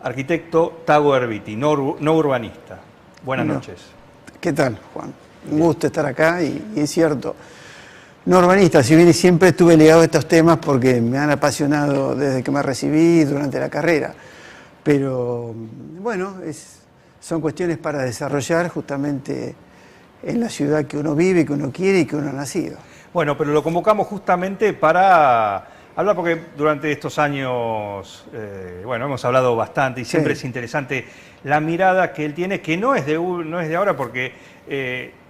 arquitecto Tago Erviti, no urbanista. Buenas noches. ¿Qué tal, Juan? Un gusto estar acá y es cierto, no urbanista, si bien siempre estuve ligado a estos temas porque me han apasionado desde que me recibí durante la carrera. Pero bueno, son cuestiones para desarrollar justamente en la ciudad que uno vive, que uno quiere y que uno ha nacido. Bueno, pero lo convocamos justamente para hablar porque durante estos años, bueno, hemos hablado bastante y siempre es interesante la mirada que él tiene, que no es de ahora porque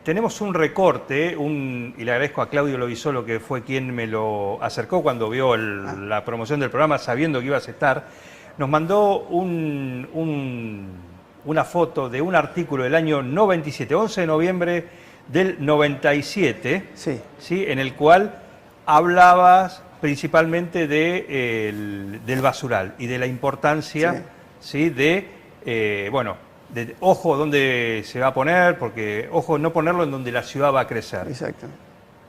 tenemos un recorte, y le agradezco a Claudio Lovisolo, que fue quien me lo acercó cuando vio la promoción del programa, sabiendo que ibas a estar, nos mandó una foto de un artículo del año 97, 11 de noviembre del 97, ¿sí? En el cual hablabas principalmente del basural y de la importancia, ¿sí? Bueno, ojo dónde se va a poner, porque ojo no ponerlo en donde la ciudad va a crecer. Exacto.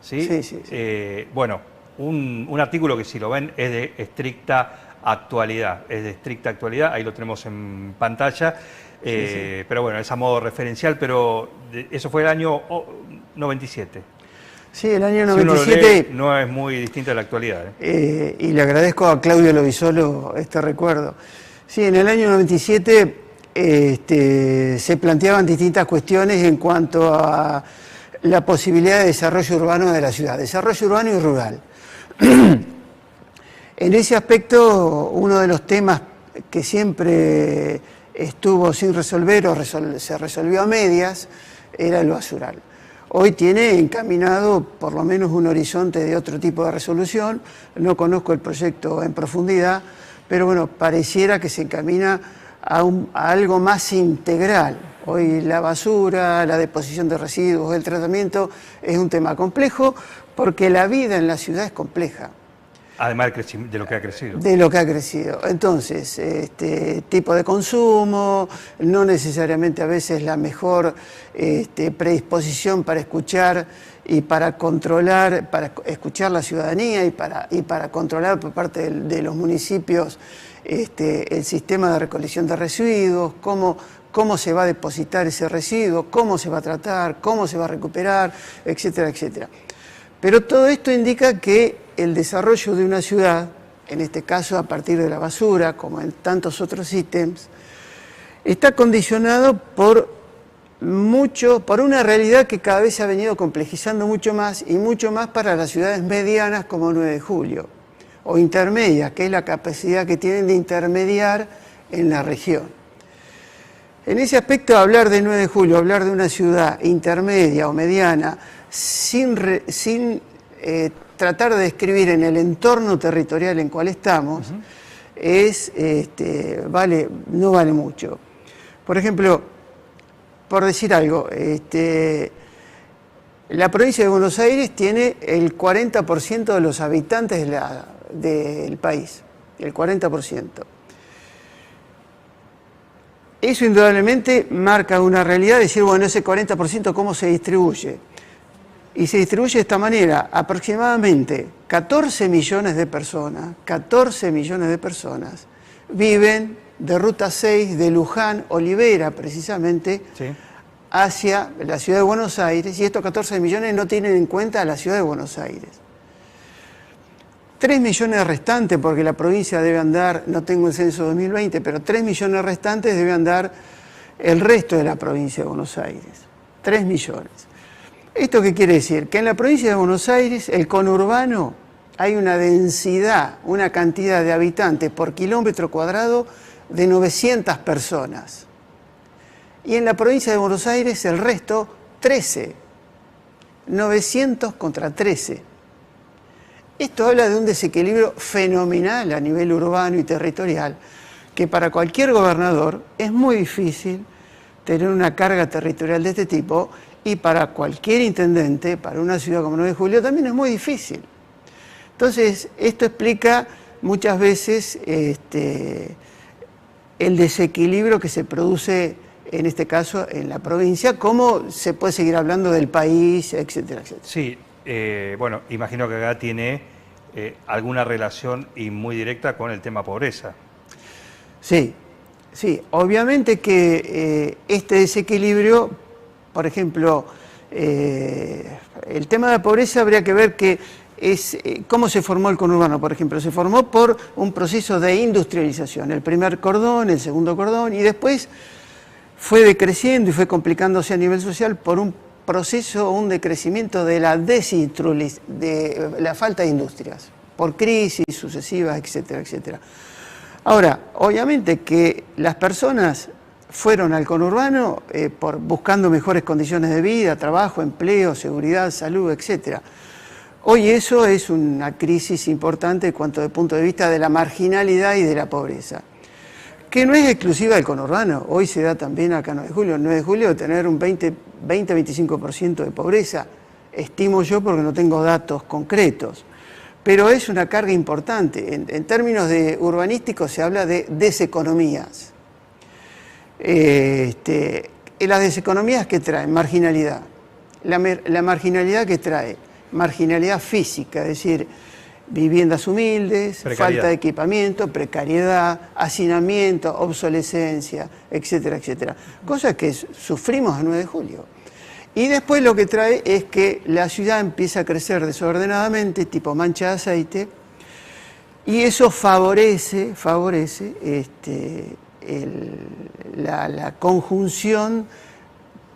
¿Sí? Bueno, un artículo que si lo ven es de estricta actualidad, ahí lo tenemos en pantalla, pero bueno, es a modo referencial, pero eso fue el año 97. Sí, el año 97... Si uno lo lee, no es muy distinto de la actualidad. Y le agradezco a Claudio Lovisolo este recuerdo. Sí, en el año 97 se planteaban distintas cuestiones en cuanto a la posibilidad de desarrollo urbano de la ciudad, desarrollo urbano y rural. En ese aspecto, uno de los temas que siempre estuvo sin resolver o se resolvió a medias era el basural. Hoy tiene encaminado por lo menos un horizonte de otro tipo de resolución. No conozco el proyecto en profundidad, pero bueno, pareciera que se encamina a algo más integral. Hoy la basura, la deposición de residuos, el tratamiento es un tema complejo porque la vida en la ciudad es compleja. Además de lo que ha crecido. De lo que ha crecido. Entonces, tipo de consumo, no necesariamente a veces la mejor predisposición para escuchar y para controlar, para escuchar la ciudadanía y para controlar por parte de los municipios el sistema de recolección de residuos, cómo se va a depositar ese residuo, cómo se va a tratar, cómo se va a recuperar, etcétera, etcétera. Pero todo esto indica que el desarrollo de una ciudad, en este caso a partir de la basura, como en tantos otros ítems, está condicionado por una realidad que cada vez se ha venido complejizando mucho más y mucho más para las ciudades medianas como 9 de Julio, o intermedias, que es la capacidad que tienen de intermediar en la región. En ese aspecto, hablar de 9 de Julio, hablar de una ciudad intermedia o mediana, sin tratar de describir en el entorno territorial en cual estamos, no vale mucho. Por ejemplo, por decir algo, la provincia de Buenos Aires tiene el 40% de los habitantes del país, el 40%. Eso indudablemente marca una realidad de decir, bueno, ese 40% ¿cómo se distribuye? Y se distribuye de esta manera, aproximadamente 14 millones de personas viven de Ruta 6 de Luján, Olivera precisamente, hacia la ciudad de Buenos Aires, y estos 14 millones no tienen en cuenta a la ciudad de Buenos Aires. 3 millones restantes, porque la provincia debe andar, no tengo el censo 2020, pero 3 millones restantes debe andar el resto de la provincia de Buenos Aires. 3 millones. ¿Esto qué quiere decir? Que en la provincia de Buenos Aires, el conurbano, hay una densidad, una cantidad de habitantes por kilómetro cuadrado de 900 personas. Y en la provincia de Buenos Aires, el resto, 13. 900 contra 13. Esto habla de un desequilibrio fenomenal a nivel urbano y territorial, que para cualquier gobernador es muy difícil tener una carga territorial de este tipo, y para cualquier intendente, para una ciudad como 9 de Julio, también es muy difícil. Entonces, esto explica muchas veces el desequilibrio que se produce, en este caso, en la provincia, cómo se puede seguir hablando del país, etcétera, etcétera. Sí, bueno, imagino que acá tiene alguna relación y muy directa con el tema pobreza. Sí, Sí, obviamente que este desequilibrio, por ejemplo, el tema de la pobreza habría que ver que cómo se formó el conurbano, por ejemplo. Se formó por un proceso de industrialización, el primer cordón, el segundo cordón, y después fue decreciendo y fue complicándose a nivel social por un proceso, un decrecimiento de de la falta de industrias, por crisis sucesivas, etcétera, etcétera. Ahora, obviamente que las personas fueron al conurbano buscando mejores condiciones de vida, trabajo, empleo, seguridad, salud, etcétera. Hoy eso es una crisis importante en cuanto al punto de vista de la marginalidad y de la pobreza, que no es exclusiva del conurbano. Hoy se da también acá en 9 de julio. En 9 de julio tener un 20-25% de pobreza, estimo yo porque no tengo datos concretos. Pero es una carga importante. En términos de urbanísticos se habla de deseconomías. Las deseconomías que traen marginalidad. La marginalidad que trae marginalidad física, es decir, viviendas humildes, falta de equipamiento, precariedad, hacinamiento, obsolescencia, etcétera, etcétera. Cosas que sufrimos en 9 de julio. Y después lo que trae es que la ciudad empieza a crecer desordenadamente, tipo mancha de aceite, y eso favorece la conjunción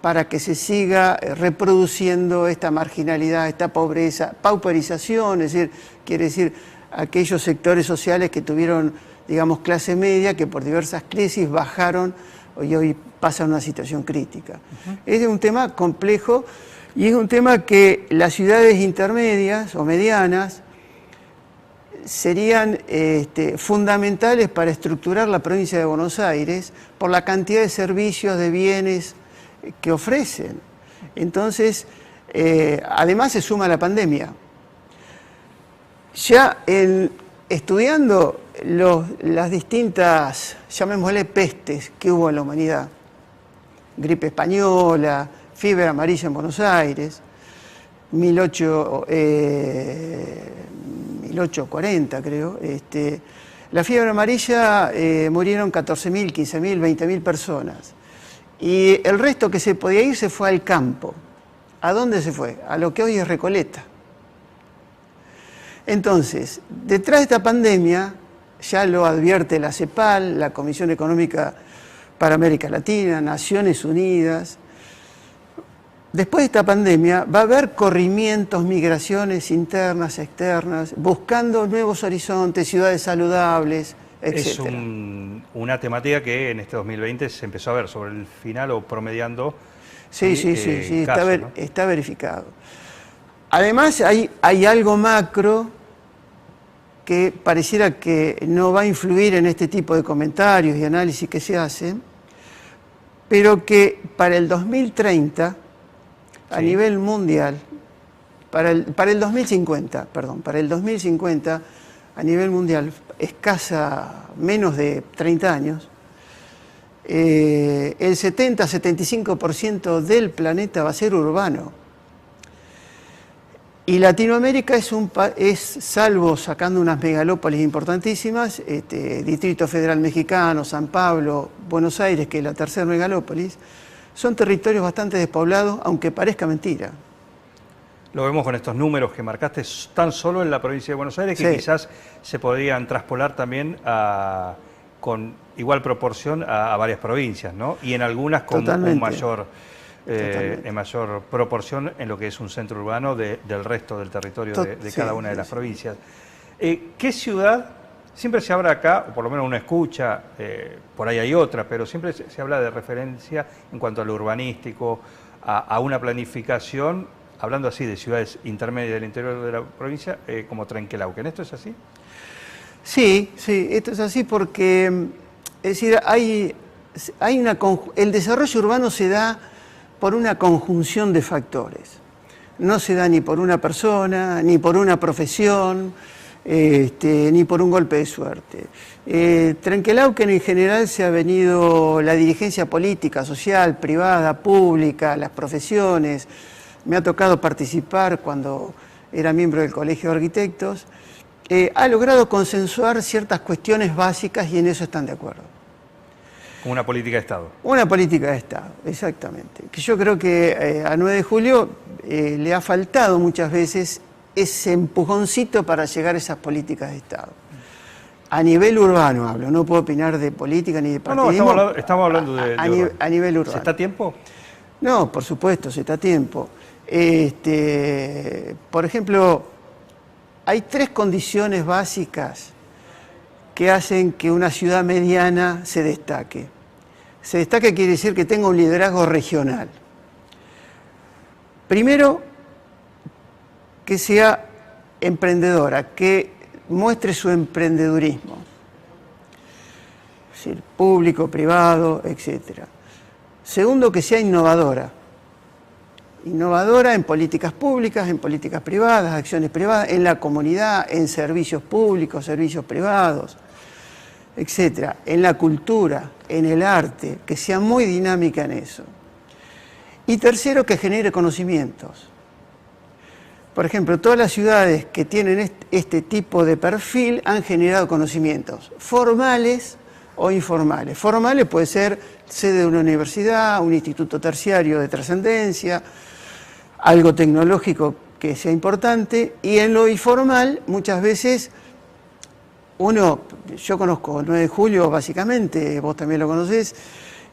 para que se siga reproduciendo esta marginalidad, esta pobreza, pauperización, es decir, quiere decir aquellos sectores sociales que tuvieron, digamos, clase media, que por diversas crisis bajaron y hoy pasan una situación crítica. Es un tema complejo y es un tema que las ciudades intermedias o medianas serían fundamentales para estructurar la provincia de Buenos Aires por la cantidad de servicios, de bienes que ofrecen. Entonces, además se suma la pandemia. Ya estudiando las distintas, llamémosle pestes que hubo en la humanidad, gripe española, fiebre amarilla en Buenos Aires, 1840 creo, la fiebre amarilla murieron 14.000, 15.000, 20.000 personas. Y el resto que se podía ir se fue al campo. ¿A dónde se fue? A lo que hoy es Recoleta. Entonces, detrás de esta pandemia, ya lo advierte la CEPAL, la Comisión Económica para América Latina, Naciones Unidas, después de esta pandemia va a haber corrimientos, migraciones internas, externas, buscando nuevos horizontes, ciudades saludables, etc. Es una temática que en este 2020 se empezó a ver sobre el final o promediando. Sí, está verificado. Además hay algo macro que pareciera que no va a influir en este tipo de comentarios y análisis que se hacen, pero que para el 2030, a nivel mundial, para el 2050, a nivel mundial, menos de 30 años, el 70-75% del planeta va a ser urbano. Y Latinoamérica es, salvo sacando unas megalópolis importantísimas, Distrito Federal Mexicano, San Pablo, Buenos Aires, que es la tercera megalópolis, son territorios bastante despoblados, aunque parezca mentira. Lo vemos con estos números que marcaste tan solo en la provincia de Buenos Aires, que quizás se podrían traspolar también con igual proporción a varias provincias, ¿no? Y en algunas con en mayor proporción en lo que es un centro urbano del resto del territorio de cada una de las provincias. ¿Qué ciudad? Siempre se habla acá, o por lo menos uno escucha, por ahí hay otra, pero siempre se habla de referencia en cuanto a lo urbanístico, a una planificación, hablando así de ciudades intermedias del interior de la provincia, como Trenquelauquen. ¿Esto es así? Sí, esto es así porque, es decir, el desarrollo urbano se da por una conjunción de factores. No se da ni por una persona, ni por una profesión, ni por un golpe de suerte. Trenquelauquen en general se ha venido la dirigencia política, social, privada, pública, las profesiones. Me ha tocado participar cuando era miembro del Colegio de Arquitectos. Ha logrado consensuar ciertas cuestiones básicas y en eso están de acuerdo. Como una política de Estado. Una política de Estado, exactamente. Que yo creo que a 9 de julio le ha faltado muchas veces ese empujoncito para llegar a esas políticas de Estado. A nivel urbano hablo, no puedo opinar de política ni de partidismo. No, estamos hablando de a nivel urbano. ¿Se está a tiempo? No, por supuesto, se está a tiempo. Por ejemplo, hay 3 condiciones básicas que hacen que una ciudad mediana se destaque. Se destaque quiere decir que tenga un liderazgo regional. Primero, que sea emprendedora, que muestre su emprendedurismo. Es decir, público, privado, etc. Segundo, que sea innovadora. Innovadora en políticas públicas, en políticas privadas, acciones privadas, en la comunidad, en servicios públicos, servicios privados, etcétera, en la cultura, en el arte, que sea muy dinámica en eso. Y tercero, que genere conocimientos. Por ejemplo, todas las ciudades que tienen este tipo de perfil han generado conocimientos, formales o informales. Formales puede ser sede de una universidad, un instituto terciario de trascendencia, algo tecnológico que sea importante, y en lo informal muchas veces yo conozco el 9 de julio básicamente, vos también lo conocés,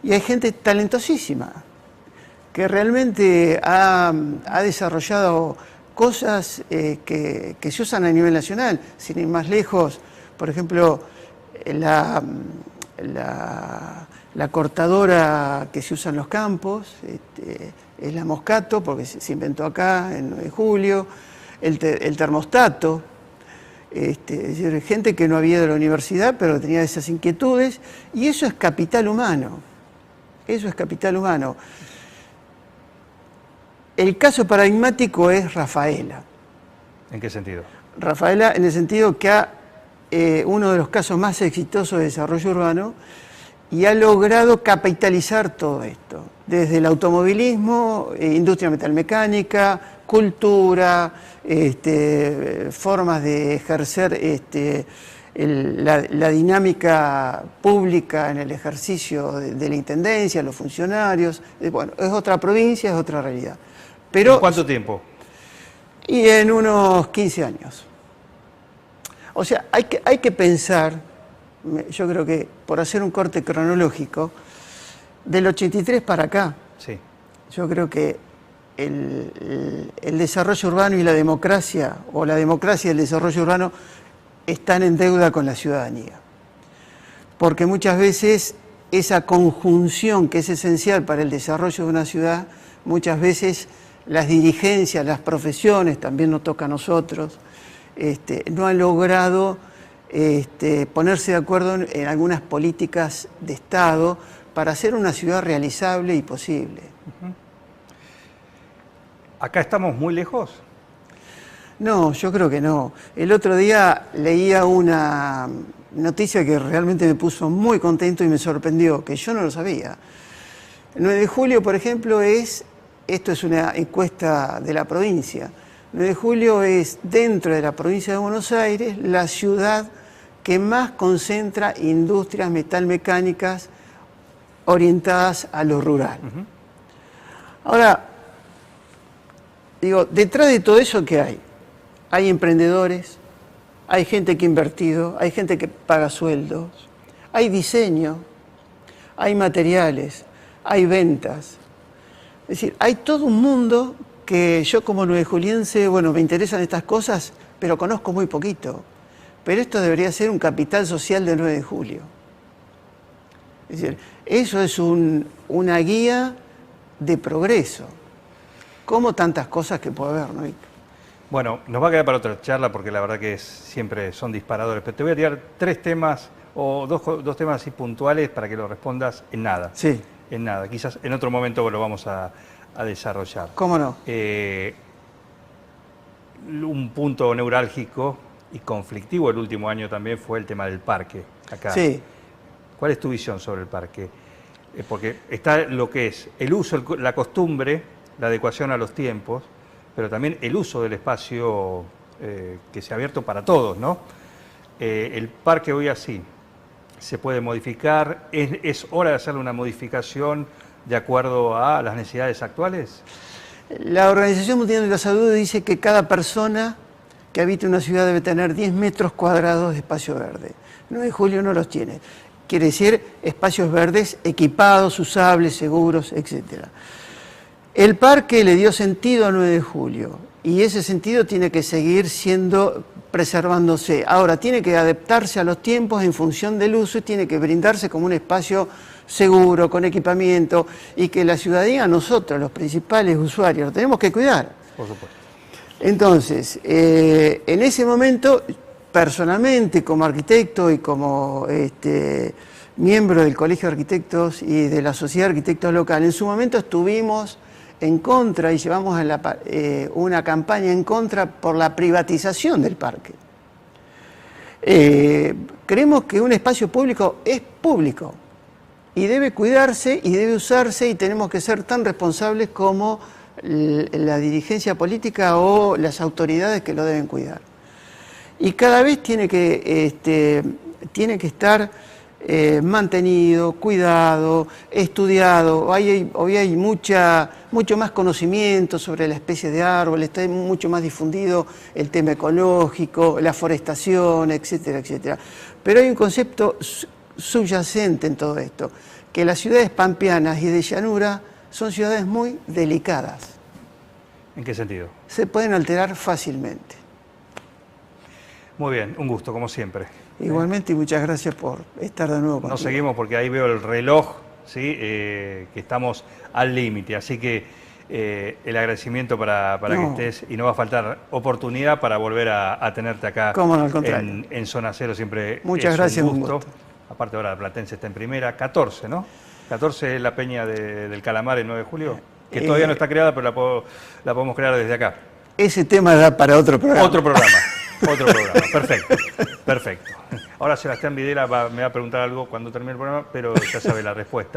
y hay gente talentosísima que realmente ha desarrollado cosas que se usan a nivel nacional, sin ir más lejos. Por ejemplo, la cortadora que se usa en los campos es la Moscato, porque se inventó acá en 9 de julio, el termostato. Es decir, gente que no había de la universidad, pero tenía esas inquietudes, y eso es capital humano. Eso es capital humano. El caso paradigmático es Rafaela. ¿En qué sentido? Rafaela, en el sentido que uno de los casos más exitosos de desarrollo urbano, y ha logrado capitalizar todo esto, desde el automovilismo, industria metalmecánica, cultura, formas de ejercer la dinámica pública en el ejercicio de la intendencia, los funcionarios. Bueno, es otra provincia, es otra realidad. Pero, ¿en cuánto tiempo? Y en unos 15 años. O sea, hay que pensar, yo creo que por hacer un corte cronológico, del 83 para acá, sí. Yo creo que el desarrollo urbano y la democracia, o la democracia y el desarrollo urbano, están en deuda con la ciudadanía. Porque muchas veces esa conjunción que es esencial para el desarrollo de una ciudad, muchas veces las dirigencias, las profesiones, también nos toca a nosotros, no han logrado ponerse de acuerdo en algunas políticas de Estado para hacer una ciudad realizable y posible. ¿Acá estamos muy lejos? No, yo creo que no. El otro día leía una noticia que realmente me puso muy contento y me sorprendió, que yo no lo sabía. El 9 de julio, por ejemplo, esto es una encuesta de la provincia, el 9 de julio es, dentro de la provincia de Buenos Aires, la ciudad que más concentra industrias metalmecánicas orientadas a lo rural. Ahora, digo, detrás de todo eso, ¿qué hay? Hay emprendedores, hay gente que ha invertido, hay gente que paga sueldos, hay diseño, hay materiales, hay ventas. Es decir, hay todo un mundo que yo como nuevejuliense, bueno, me interesan estas cosas, pero conozco muy poquito. Pero esto debería ser un capital social del 9 de julio. Es decir, eso es una guía de progreso, como tantas cosas que puede haber, ¿no? Bueno, nos va a quedar para otra charla porque la verdad que siempre son disparadores, pero te voy a tirar 3 temas o dos temas así puntuales para que lo respondas en nada. Sí. En nada, quizás en otro momento lo vamos a desarrollar. ¿Cómo no? Un punto neurálgico y conflictivo el último año también fue el tema del parque acá. Sí. ¿Cuál es tu visión sobre el parque? Porque está lo que es el uso, la costumbre, la adecuación a los tiempos, pero también el uso del espacio que se ha abierto para todos, ¿no? El parque hoy así, se puede modificar. ¿Es hora de hacerle una modificación de acuerdo a las necesidades actuales? La Organización Mundial de la Salud dice que cada persona que habita una ciudad debe tener 10 metros cuadrados de espacio verde. 9 de julio no los tiene. Quiere decir espacios verdes equipados, usables, seguros, etc. El parque le dio sentido a 9 de julio y ese sentido tiene que seguir preservándose. Ahora, tiene que adaptarse a los tiempos en función del uso y tiene que brindarse como un espacio seguro, con equipamiento, y que la ciudadanía, nosotros, los principales usuarios, lo tenemos que cuidar. Por supuesto. Entonces, en ese momento, personalmente, como arquitecto y como miembro del Colegio de Arquitectos y de la Sociedad de Arquitectos Local, en su momento estuvimos en contra y llevamos una campaña en contra por la privatización del parque. Creemos que un espacio público es público y debe cuidarse y debe usarse, y tenemos que ser tan responsables como la dirigencia política o las autoridades que lo deben cuidar. Y cada vez tiene que estar mantenido, cuidado, estudiado. Hoy hay mucho más conocimiento sobre la especie de árbol, está mucho más difundido el tema ecológico, la forestación, etcétera, etcétera. Pero hay un concepto subyacente en todo esto, que las ciudades pampeanas y de llanura son ciudades muy delicadas. ¿En qué sentido? Se pueden alterar fácilmente. Muy bien, un gusto, como siempre. Igualmente, y muchas gracias por estar de nuevo contigo. Nos seguimos porque ahí veo el reloj, ¿sí? Que estamos al límite, así que el agradecimiento para que estés, y no va a faltar oportunidad para volver a tenerte acá. ¿Cómo no? Al contrario. En Zona Cero, siempre muchas es gracias, un gusto. Aparte ahora Platense está en primera, 14, ¿no? 14 es la peña del Calamar el 9 de julio, que todavía no está creada, pero la podemos crear desde acá. Ese tema da para otro programa. Otro programa. Otro programa, perfecto, perfecto. Ahora Sebastián Videla me va a preguntar algo cuando termine el programa, pero ya sabe la respuesta.